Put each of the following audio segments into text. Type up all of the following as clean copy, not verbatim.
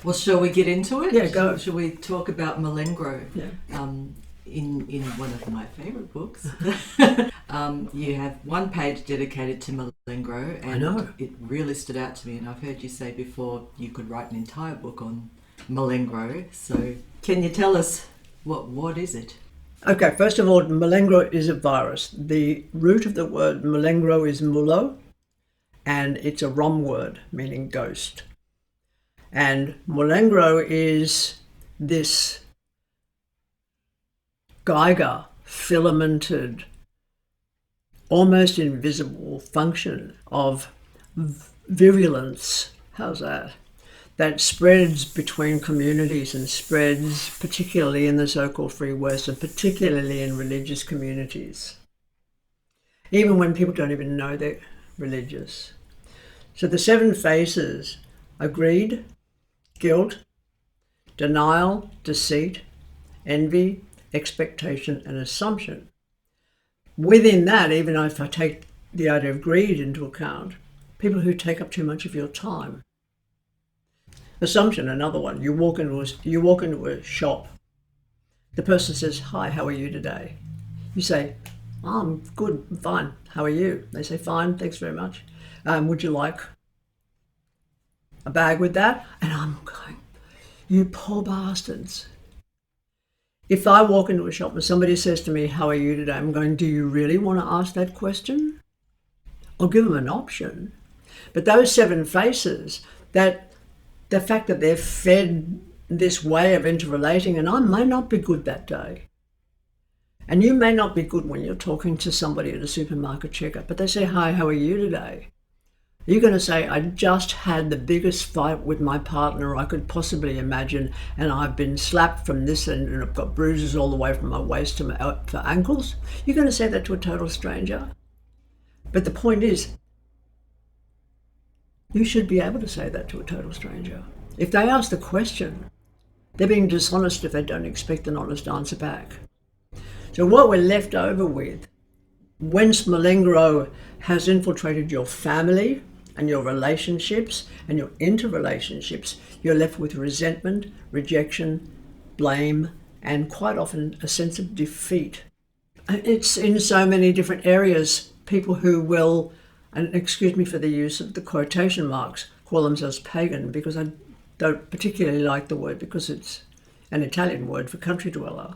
Well, shall we get into it? Yeah, go. Shall we talk about Mulengro? Yeah. In one of my favourite books. You have one page dedicated to Mulengro, I know. and it really stood out to me, and I've heard you say before you could write an entire book on Mulengro. So can you tell us what is it? Okay, first of all, Mulengro is a virus. The root of the word Mulengro is mulo, and it's a Rom word meaning ghost. And Mulengro is this Geiger filamented, almost invisible function of virulence. How's that? That spreads between communities and spreads particularly in the so-called Free West and particularly in religious communities, even when people don't even know they're religious. So the 7 phases are greed, guilt, denial, deceit, envy, expectation, and assumption. Within that, even if I take the idea of greed into account, people who take up too much of your time. Assumption, another one. You walk into a shop. The person says, "Hi, how are you today?" You say, "Oh, I'm good, I'm fine. How are you?" They say, "Fine, thanks very much. Would you like a bag with that?" And I'm going, you poor bastards. If I walk into a shop and somebody says to me, "How are you today?" I'm going, do you really want to ask that question? I'll give them an option. But those 7 faces, that the fact that they're fed this way of interrelating, and I may not be good that day. And you may not be good when you're talking to somebody at a supermarket checkout, but they say, "Hi, how are you today?" You're going to say, "I just had the biggest fight with my partner I could possibly imagine, and I've been slapped from this end and I've got bruises all the way from my waist to my ankles." You're going to say that to a total stranger. But the point is, you should be able to say that to a total stranger. If they ask the question, they're being dishonest if they don't expect an honest answer back. So what we're left over with, once Mulengro has infiltrated your family and your relationships and your interrelationships, you're left with resentment, rejection, blame, and quite often a sense of defeat. It's in so many different areas. People who will, and excuse me for the use of the quotation marks, call themselves pagan, because I don't particularly like the word because it's an Italian word for country dweller.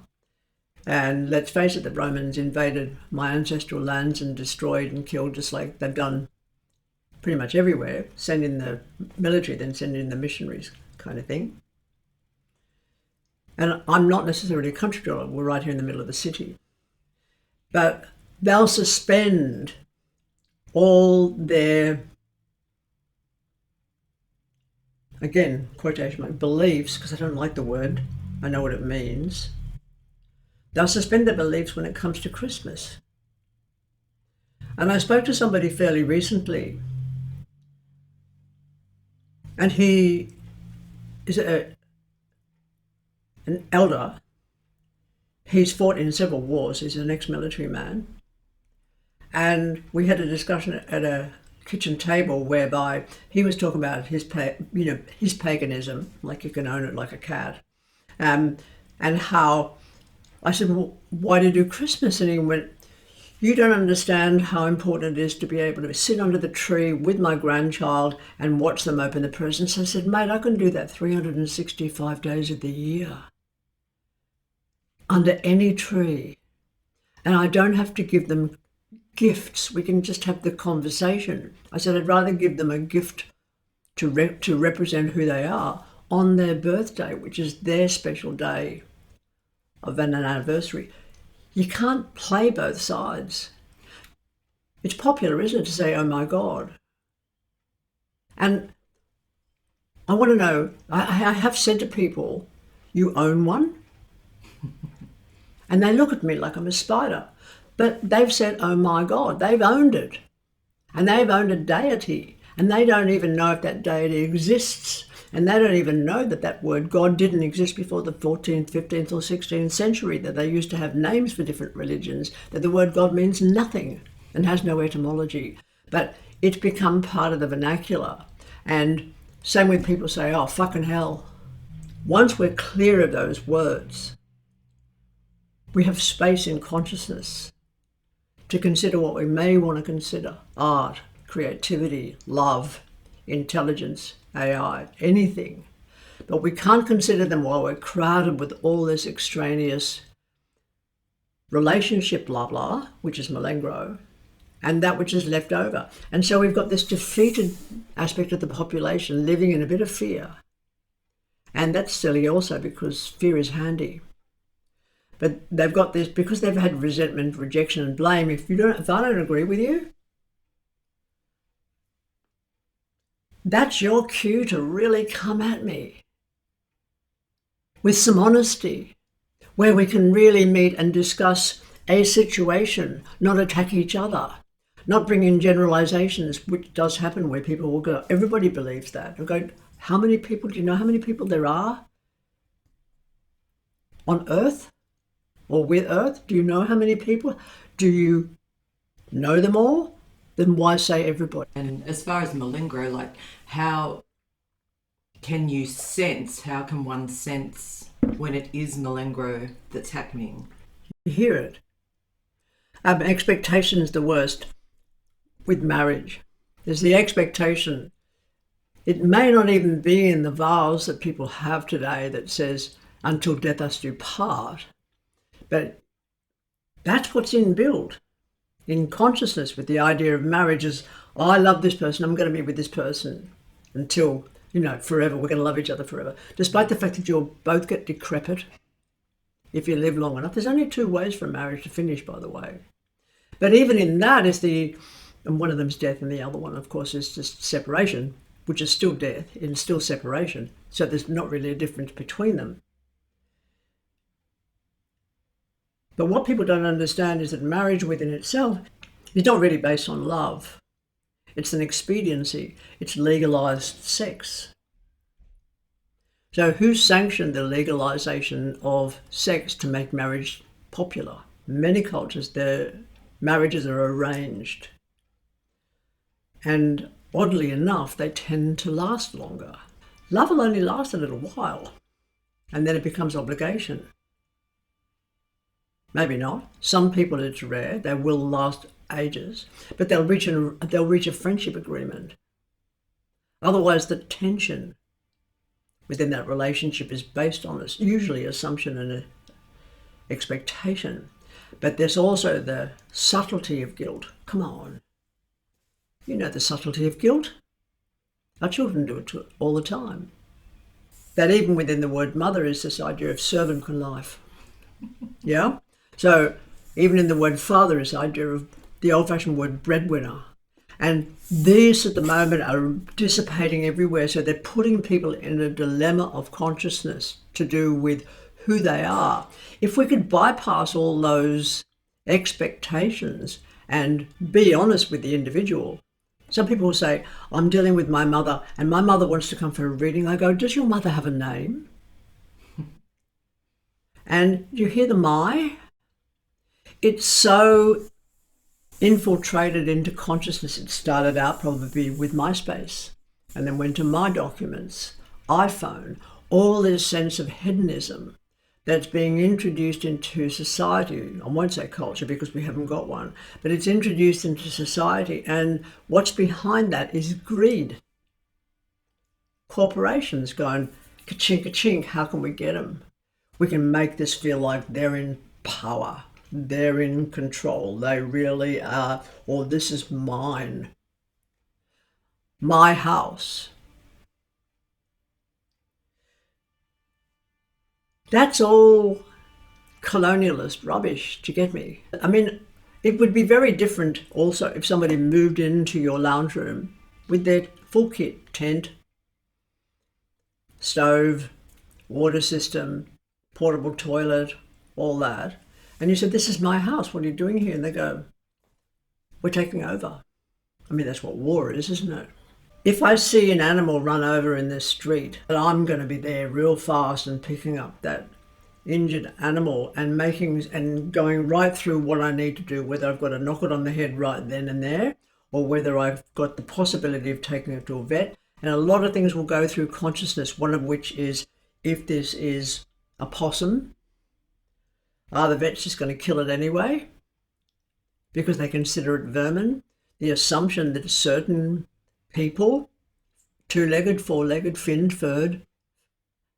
And let's face it, the Romans invaded my ancestral lands and destroyed and killed just like they've done pretty much everywhere. Send in the military, then send in the missionaries kind of thing. And I'm not necessarily a country dweller. We're right here in the middle of the city. But they'll suspend all their, again, quotation mark, beliefs, because I don't like the word, I know what it means. They'll suspend their beliefs when it comes to Christmas. And I spoke to somebody fairly recently, and he is an elder. He's fought in several wars. He's an ex-military man. And we had a discussion at a kitchen table whereby he was talking about his paganism, like you can own it like a cat, and how I said, "Well, why do you do Christmas?" And he went, "You don't understand how important it is to be able to sit under the tree with my grandchild and watch them open the presents." I said, "Mate, I can do that 365 days of the year, under any tree. And I don't have to give them gifts. We can just have the conversation." I said, "I'd rather give them a gift to represent who they are on their birthday, which is their special day of an anniversary." You can't play both sides. It's popular, isn't it, to say, "Oh my God." And I want to know, I have said to people, "You own one?" And they look at me like I'm a spider. But they've said, "Oh my God," they've owned it. And they've owned a deity. And they don't even know if that deity exists. And they don't even know that that word God didn't exist before the 14th, 15th or 16th century, that they used to have names for different religions, that the word God means nothing and has no etymology. But it's become part of the vernacular. And same with people say, "Oh, fucking hell." Once we're clear of those words, we have space in consciousness to consider what we may want to consider: art, creativity, love, intelligence, AI, anything. But we can't consider them while we're crowded with all this extraneous relationship blah blah, which is Mulengro, and that which is left over. And so we've got this defeated aspect of the population living in a bit of fear. And that's silly also, because fear is handy. But they've got this, because they've had resentment, rejection and blame. If I don't agree with you, that's your cue to really come at me with some honesty, where we can really meet and discuss a situation, not attack each other, not bring in generalizations, which does happen, where people will go, everybody believes that. They'll go, how many people, do you know how many people there are on Earth or with Earth? Do you know how many people? Do you know them all? Then why say everybody? And as far as Mulengro, like, how can you sense, how can one sense when it is Mulengro that's happening? You hear it. Expectation is the worst with marriage. There's the expectation. It may not even be in the vows that people have today that says, until death us do part. But that's what's inbuilt in consciousness with the idea of marriage is, oh, I love this person, I'm going to be with this person until, forever. We're going to love each other forever. Despite the fact that you'll both get decrepit if you live long enough. There's only two ways for marriage to finish, by the way. But even in that is and one of them's death, and the other one, of course, is just separation, which is still death and still separation. So there's not really a difference between them. But what people don't understand is that marriage within itself is not really based on love. It's an expediency. It's legalized sex. So who sanctioned the legalization of sex to make marriage popular? In many cultures, their marriages are arranged. And oddly enough, they tend to last longer. Love will only last a little while, and then it becomes obligation. Maybe not. Some people, it's rare. They will last ages, but they'll reach a friendship agreement. Otherwise, the tension within that relationship is based on this, usually assumption and an expectation. But there's also the subtlety of guilt. Come on. You know the subtlety of guilt. Our children do it all the time. That even within the word mother is this idea of servant and life. Yeah? So even in the word father is the idea of the old-fashioned word breadwinner. And these at the moment are dissipating everywhere. So they're putting people in a dilemma of consciousness to do with who they are. If we could bypass all those expectations and be honest with the individual. Some people will say, I'm dealing with my mother and my mother wants to come for a reading. I go, does your mother have a name? And you hear the my? It's so infiltrated into consciousness. It started out probably with MySpace and then went to My Documents, iPhone, all this sense of hedonism that's being introduced into society. I won't say culture because we haven't got one, but it's introduced into society. And what's behind that is greed. Corporations going, ka-chink, ka-chink, how can we get them? We can make this feel like they're in power. They're in control. They really are. Or this is mine. My house. That's all colonialist rubbish, do you get me? I mean, it would be very different also if somebody moved into your lounge room with their full kit, tent, stove, water system, portable toilet, all that. And you said, this is my house, what are you doing here? And they go, we're taking over. I mean, that's what war is, isn't it? If I see an animal run over in this street, I'm going to be there real fast and picking up that injured animal and going right through what I need to do, whether I've got to knock it on the head right then and there, or whether I've got the possibility of taking it to a vet. And a lot of things will go through consciousness, one of which is if this is a possum, are the vets just going to kill it anyway because they consider it vermin? The assumption that certain people, two-legged, four-legged, finned, furred,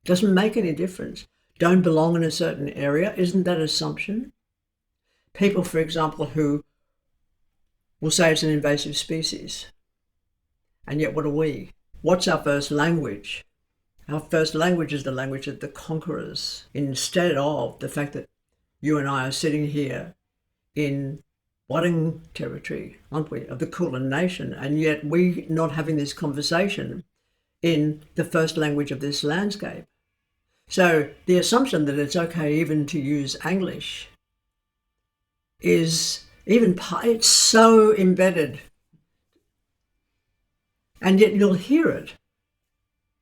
doesn't make any difference, don't belong in a certain area, isn't that assumption? People, for example, who will say it's an invasive species, and yet what are we? What's our first language? Our first language is the language of the conquerors, instead of the fact that you and I are sitting here in Wadding territory, aren't we, of the Kulin nation, and yet we not having this conversation in the first language of this landscape. So the assumption that it's okay even to use English is it's so embedded, and yet you'll hear it.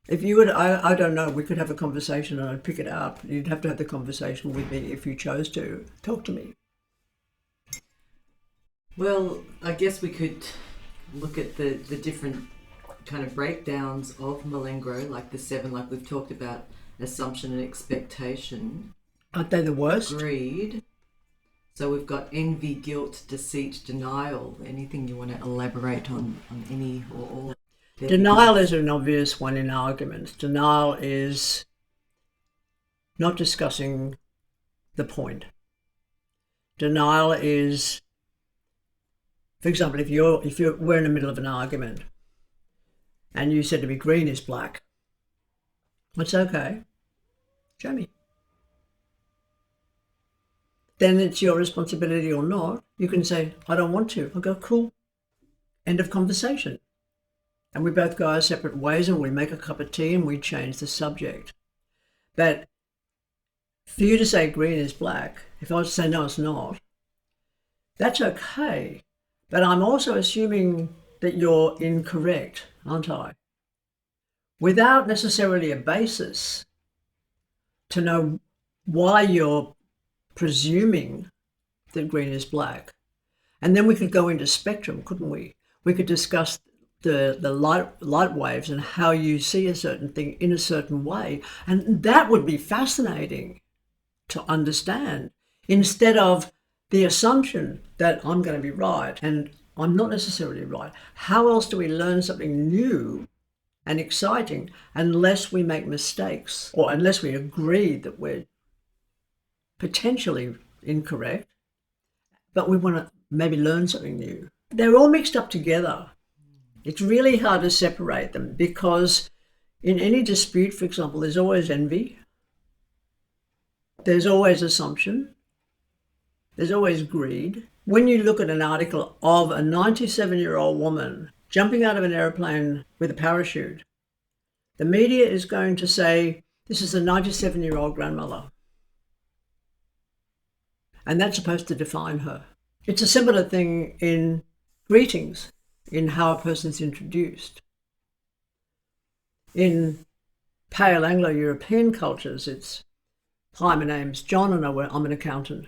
If you would, I don't know, we could have a conversation and I'd pick it up. You'd have to have the conversation with me if you chose to talk to me. Well, I guess we could look at the different kind of breakdowns of Mulengro, like the 7, like we've talked about, assumption and expectation. Aren't they the worst? Greed. So we've got envy, guilt, deceit, denial. Anything you want to elaborate on any or all? Denial is an obvious one in arguments. Denial is not discussing the point. Denial is, for example, if we're in the middle of an argument and you said to me, green is black, it's okay. Show me. Then it's your responsibility or not. You can say, I don't want to. I'll go, cool. End of conversation. And we both go our separate ways and we make a cup of tea and we change the subject. But for you to say green is black, if I was to say no, it's not, that's okay. But I'm also assuming that you're incorrect, aren't I? Without necessarily a basis to know why you're presuming that green is black. And then we could go into spectrum, couldn't we? We could discuss the light waves and how you see a certain thing in a certain way. And that would be fascinating to understand, instead of the assumption that I'm going to be right and I'm not necessarily right. How else do we learn something new and exciting unless we make mistakes, or unless we agree that we're potentially incorrect, but we want to maybe learn something new? They're all mixed up together. It's really hard to separate them, because in any dispute, for example, there's always envy, there's always assumption, there's always greed. When you look at an article of a 97-year-old woman jumping out of an airplane with a parachute, the media is going to say, this is a 97-year-old grandmother. And that's supposed to define her. It's a similar thing in greetings, in how a person's introduced. In pale Anglo-European cultures, it's, hi, my name's John and I'm an accountant.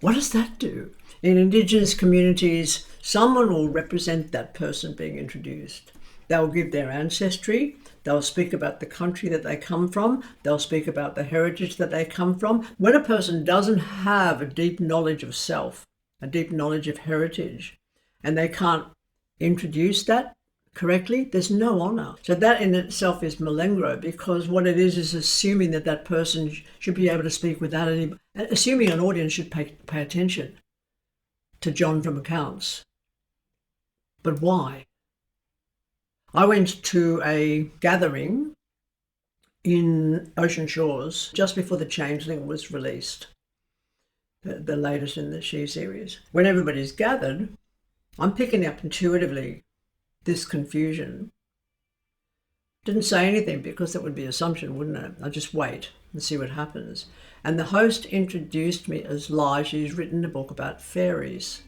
What does that do? In Indigenous communities, someone will represent that person being introduced. They'll give their ancestry, they'll speak about the country that they come from, they'll speak about the heritage that they come from. When a person doesn't have a deep knowledge of self, a deep knowledge of heritage, and they can't introduce that correctly, there's no honour. So that in itself is Mulengro, because what it is assuming that that person should be able to speak without any, assuming an audience should pay attention to John from accounts. But why? I went to a gathering in Ocean Shores just before The Changeling was released, the latest in the She series. When everybody's gathered, I'm picking up intuitively this confusion. Didn't say anything because that would be assumption, wouldn't it? I'll just wait and see what happens. And the host introduced me as Lai. She's written a book about fairies.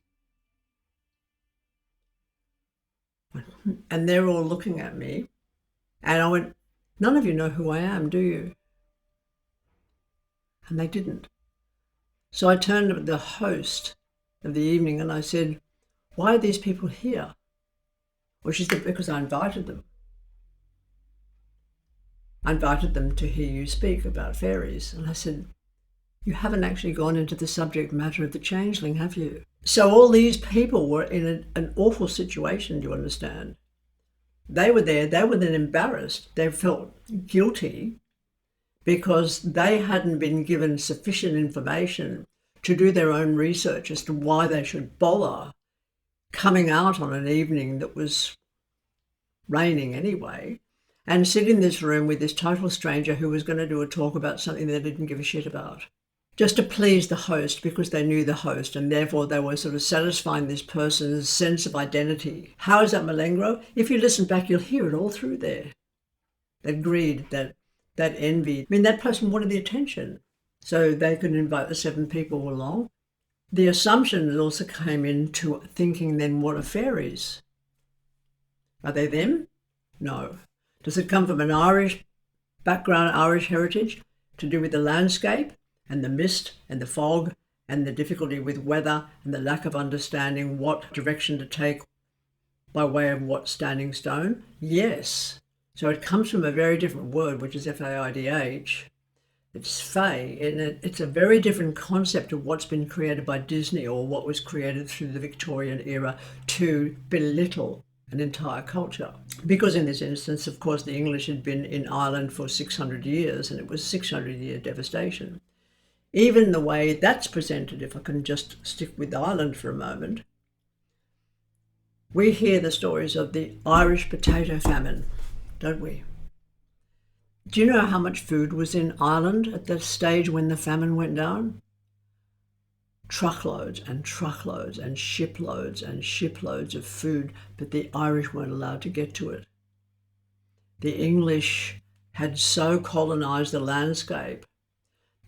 And they're all looking at me. And I went, none of you know who I am, do you? And they didn't. So I turned to the host of the evening and I said, why are these people here? Well, she said, because I invited them. I invited them to hear you speak about fairies. And I said, you haven't actually gone into the subject matter of the changeling, have you? So all these people were in an awful situation, do you understand? They were there, they were then embarrassed. They felt guilty because they hadn't been given sufficient information to do their own research as to why they should bother coming out on an evening that was raining anyway and sit in this room with this total stranger who was going to do a talk about something they didn't give a shit about, just to please the host because they knew the host and therefore they were sort of satisfying this person's sense of identity. How is that Mulengro? If you listen back, you'll hear it all through there. That greed, that envy. I mean, that person wanted the attention, so they could invite the 7 people along. The assumption also came into thinking then, what are fairies? Are they them? No. Does it come from an Irish background, Irish heritage, to do with the landscape and the mist and the fog and the difficulty with weather and the lack of understanding what direction to take by way of what standing stone? Yes. So it comes from a very different word, which is F-A-I-D-H. It's fae, and it's a very different concept of what's been created by Disney or what was created through the Victorian era to belittle an entire culture. Because in this instance, of course, the English had been in Ireland for 600 years and it was 600-year devastation. Even the way that's presented, if I can just stick with Ireland for a moment, we hear the stories of the Irish potato famine, don't we? Do you know how much food was in Ireland at the stage when the famine went down? Truckloads and truckloads and shiploads of food, but the Irish weren't allowed to get to it. The English had so colonised the landscape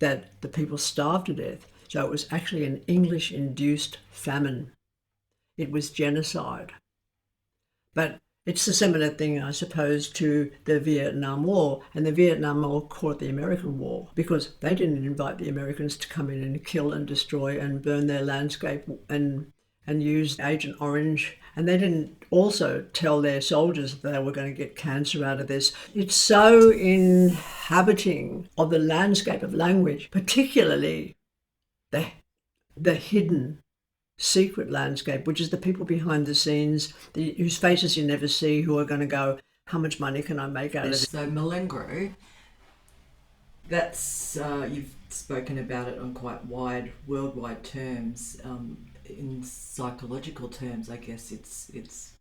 that the people starved to death. So it was actually an English-induced famine. It was genocide. But it's a similar thing, I suppose, to the Vietnam War. And the Vietnam War caught the American War because they didn't invite the Americans to come in and kill and destroy and burn their landscape and use Agent Orange. And they didn't also tell their soldiers that they were going to get cancer out of this. It's so inhabiting of the landscape of language, particularly the hidden secret landscape, which is the people behind the scenes, whose faces you never see, who are going to go, how much money can I make out of this? So Mulengro, that's you've spoken about it on quite worldwide terms. In psychological terms, I guess it's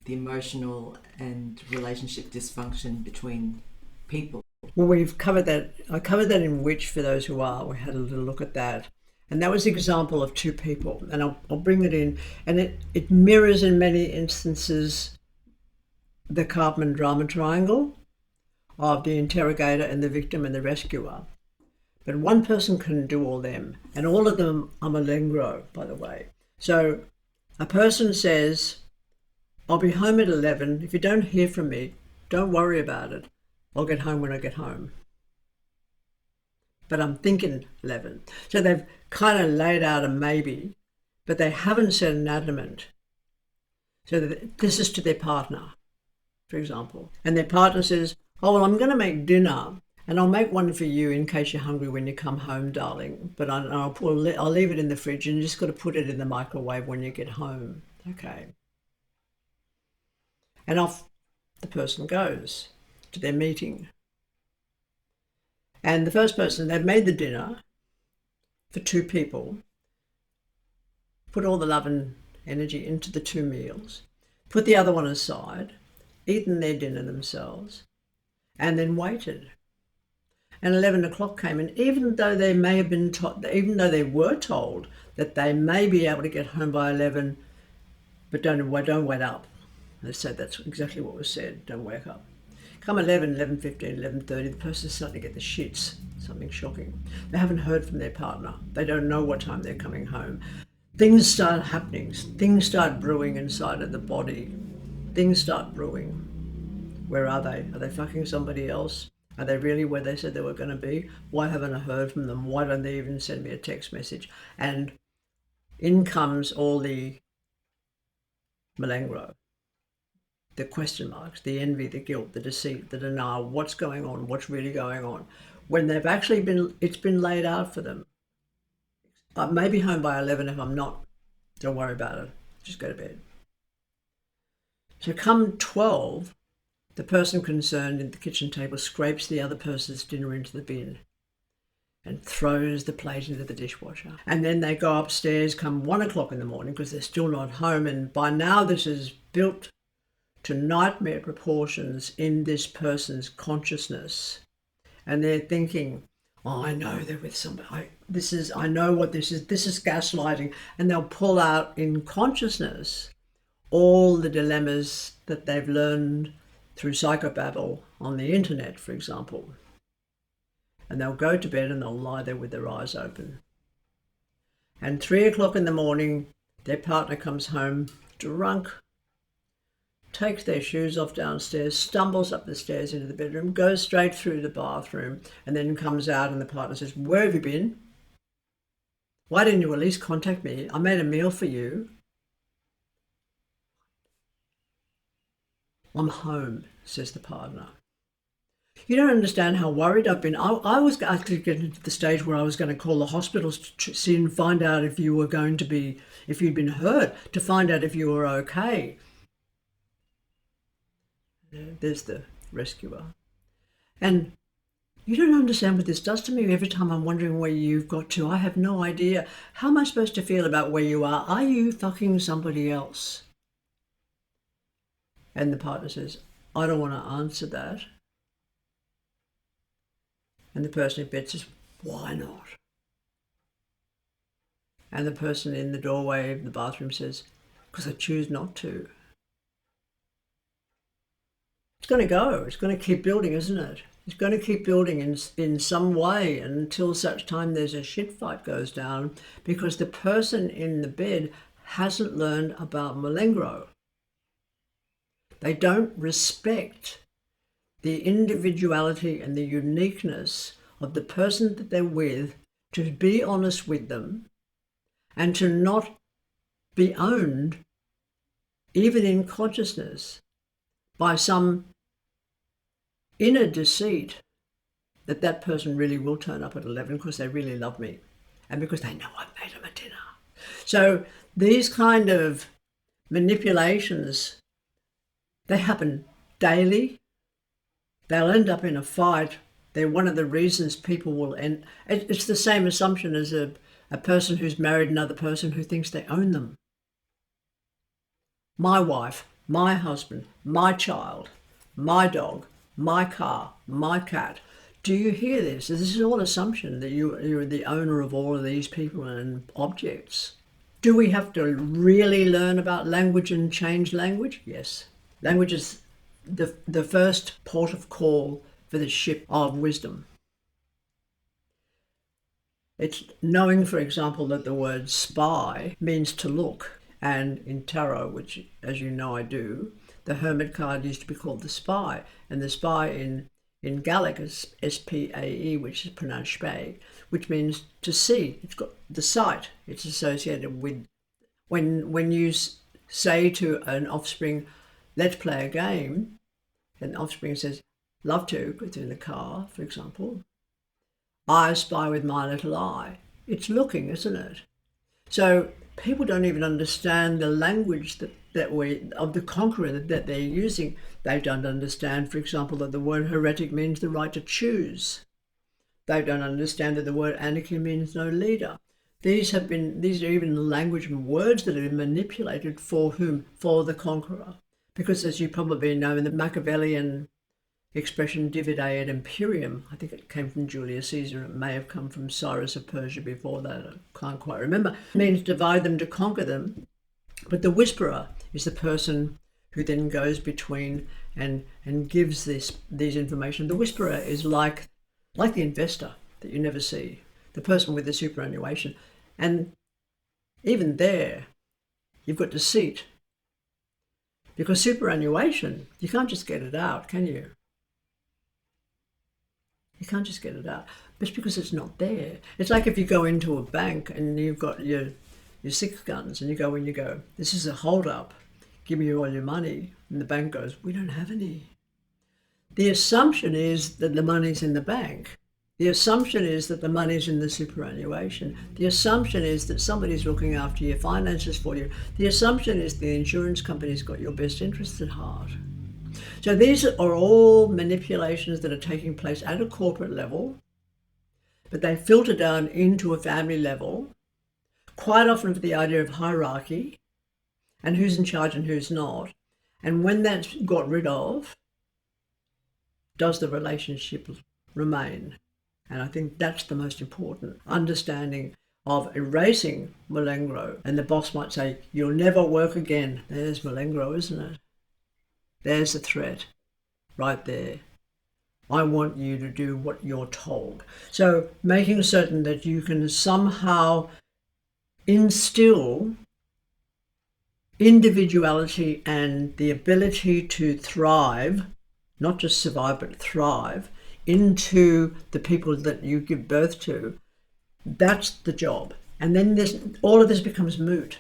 the emotional and relationship dysfunction between people. Well, we've covered that. I covered that in Which, for those who are. We had a little look at that. And that was the example of 2 people. And I'll bring it in. And it mirrors in many instances the Cartman drama triangle of the interrogator and the victim and the rescuer. But one person can do all them. And all of them are Mulengro, by the way. So a person says, I'll be home at 11. If you don't hear from me, don't worry about it. I'll get home when I get home. But I'm thinking 11. So they've kind of laid out a maybe, but they haven't said an adamant. So this is to their partner, for example. And their partner says, oh, well, I'm going to make dinner and I'll make one for you in case you're hungry when you come home, darling. But I'll leave it in the fridge and you just got to put it in the microwave when you get home. Okay. And off the person goes to their meeting. And the first person, they've made the dinner for 2 people, put all the love and energy into the 2 meals, put the other one aside, eaten their dinner themselves, and then waited. And 11 o'clock came, and even though they may have been even though they were told that they may be able to get home by 11, but don't wait up. They said that's exactly what was said. Don't wake up. Come 11, 11:15, 11:30, the person's starting to get the shits, something shocking. They haven't heard from their partner. They don't know what time they're coming home. Things start happening. Things start brewing inside of the body. Things start brewing. Where are they? Are they fucking somebody else? Are they really where they said they were going to be? Why haven't I heard from them? Why don't they even send me a text message? And in comes all the Mulengro. the question marks, the envy, the guilt, the deceit, the denial, what's going on, what's really going on, when they've actually it's been laid out for them. I may be home by 11. If I'm not, don't worry about it. Just go to bed. So come 12, the person concerned at the kitchen table scrapes the other person's dinner into the bin and throws the plate into the dishwasher. And then they go upstairs come 1 o'clock in the morning because they're still not home. And by now this is built to nightmare proportions in this person's consciousness. And they're thinking, oh, I know they're with somebody. I know what this is. This is gaslighting. And they'll pull out in consciousness all the dilemmas that they've learned through psychobabble on the internet, for example. And they'll go to bed and they'll lie there with their eyes open. And 3 o'clock in the morning, their partner comes home drunk, takes their shoes off downstairs, stumbles up the stairs into the bedroom, goes straight through the bathroom, and then comes out and the partner says, where have you been? Why didn't you at least contact me? I made a meal for you. I'm home, says the partner. You don't understand how worried I've been. I was actually getting to the stage where I was going to call the hospitals to see and find out if you were going to be, if you'd been hurt, to find out if you were okay. There's the rescuer. And you don't understand what this does to me. Every time I'm wondering where you've got to, I have no idea. How am I supposed to feel about where you are? Are you fucking somebody else? And the partner says, I don't want to answer that. And the person in bed says, why not? And the person in the doorway of the bathroom says, because I choose not to. It's going to go. It's going to keep building, isn't it? It's going to keep building in some way until such time there's a shit fight goes down, because the person in the bed hasn't learned about Mulengro. They don't respect the individuality and the uniqueness of the person that they're with, to be honest with them and to not be owned, even in consciousness, by some inner deceit that that person really will turn up at 11 because they really love me and because they know I've made them a dinner. So these kind of manipulations, they happen daily. They'll end up in a fight. They're one of the reasons people will end. It's the same assumption as a person who's married another person who thinks they own them. My wife, my husband, my child, my dog, my car, my cat. Do you hear this? This is all assumption that you're the owner of all of these people and objects. Do we have to really learn about language and change language? Yes. Language is the first port of call for the ship of wisdom. It's knowing, for example, that the word spy means to look. And in tarot, which, as you know I do, the hermit card used to be called the spy. And the spy in Gaelic is S-P-A-E, which is pronounced spay, which means to see. It's got the sight. It's associated with, when you say to an offspring, let's play a game, and the offspring says, love to, because they're in the car, for example. I spy with my little eye. It's looking, isn't it? So people don't even understand the language of the conqueror that they're using. They don't understand, for example, that the word heretic means the right to choose. They don't understand that the word anarchy means no leader. These are even language and words that have been manipulated for whom? For the conqueror. Because as you probably know, in the Machiavellian expression divide et imperium, I think it came from Julius Caesar. It may have come from Cyrus of Persia before that. I can't quite remember. It means divide them to conquer them. But the whisperer is the person who then goes between and gives these information. The whisperer is like the investor that you never see, the person with the superannuation. And even there, you've got deceit. Because superannuation, you can't just get it out, can you? You can't just get it out. But it's because it's not there. It's like if you go into a bank and you've got your 6 guns and you go in, you go, this is a hold up. give me all your money. And the bank goes, we don't have any. The assumption is that the money's in the bank. The assumption is that the money's in the superannuation. The assumption is that somebody's looking after your finances for you. The assumption is the insurance company's got your best interests at heart. So these are all manipulations that are taking place at a corporate level, but they filter down into a family level, quite often for the idea of hierarchy and who's in charge and who's not. And when that's got rid of, does the relationship remain? And I think that's the most important understanding of erasing Mulengro. And the boss might say, you'll never work again. There's Mulengro, isn't it? There's the threat right there. I want you to do what you're told. So making certain that you can somehow instill individuality and the ability to thrive, not just survive, but thrive, into the people that you give birth to, that's the job. And then all of this becomes moot.